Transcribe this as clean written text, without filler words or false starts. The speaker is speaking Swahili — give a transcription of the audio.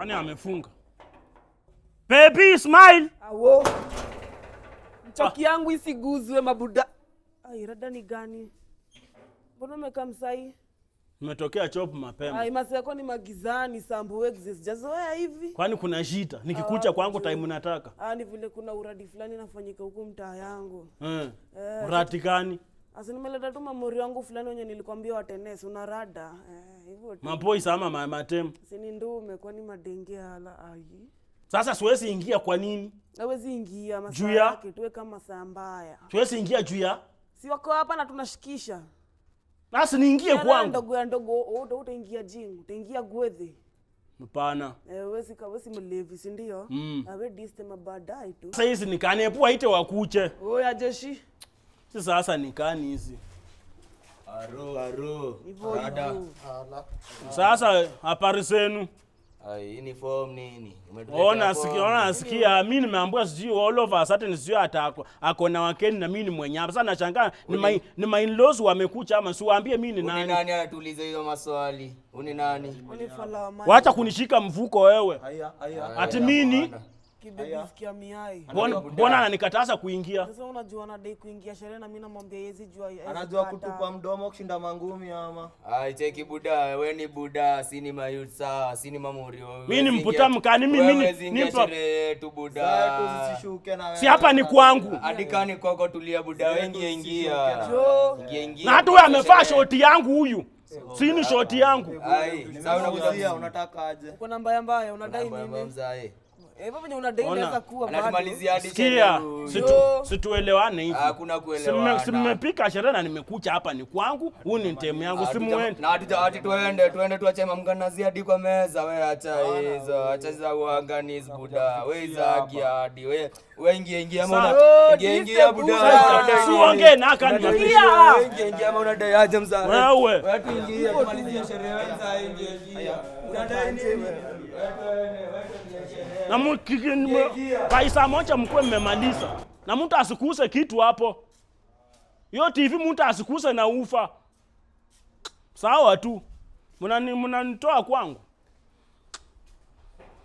Kwani amefunga? Baby smile. Awo. Mchoki yangu isiguzwe mabuda. Ai rada ni gani? Mbona umekaa msai? Nimetokea chop mapema. Ai maseko ni magizani sambu exist. Jazoea hivi. Kwani kuna shida? Nikikucha kwangu time nataka. Ni vile kuna uradi fulani nafanyika huko mtaa yangu. Uradi gani? Asa nimeleta tu mamori wangu fulani wenye nilikwambia wa tennis una rada. Hivyo tu. Mapoi sama matem. Sini ndume kwani madenge hala ai. Sasa siwezi ingia kwa nini? Hawezi ingia masaa yake tuwe kama saa mbaya. Siwezi ingia juu ya? Si wako hapa na tunashikisha. Basi niingie kwangu. Ndogo utaingia jingu, utaingia gwethe. Hapana. Wesi mlevi si ndio? Awe diste mabadai tu. Sasa hizi nikanepu waite wakuche. Oya jeshi. Sasa nikani hizi. Aro. Dada. Sasa habari zenu. Uniform nini? Ona sikia mimi nimeambiwa sijui all of a sudden sijui ako na wakeni na mimi ni mwenye hapa. Sasa nashangaa ni my in-laws wamekucha ama siwaambie mimi ni nani. Uni nani anatuliza hizo maswali? Uni nani? Wacha kunishika mfuko wewe. Ati mimi Kibibi sikia miai. Mbona ananikataza kuingia? Sasa unajua anadai kuingia sherehe na mimi namwambia yezi jua. Anajua kutupa mdomo kushinda mangumi ama. Cheki buda, wewe ni buda, sini mayutsa, sini mamorio. Mimi ni mputa mkani mimi ni sherehe tu buda. Sasa tusishuke na wewe. Si hapa ni kwangu. Adikani kwako tulia buda, wengi ingia. Na hata wewe amevaa shoti yangu huyu. Sini shoti yangu. Sasa unakuzia unataka aje? Uko na mbaya unadai nini? Hivyo venye unadai inaweza kuwa bado. Anatumalizia hadi sikia, situelewane hivi. Hakuna kuelewana. Simepika sherehe na nimekucha hapa ni kwangu, huu ni time yangu simuende. Na hadi tuende tuache mamganazi hadi kwa meza wewe acha hizo. Acha za uanganizi buda. Wewe zagia hadi wewe ingia ama ingia buda. Siongee na kani ingia ama unadai aje mzaa. Wewe watu ingia tumalizie sherehe wenza ingia. Unadai nini? Na paisa moja mkwe mmemaliza. Na mtu asikuse kitu hapo. Yo TV mtu asikuse na ufa. Sawa tu. Mnanitoa kwangu.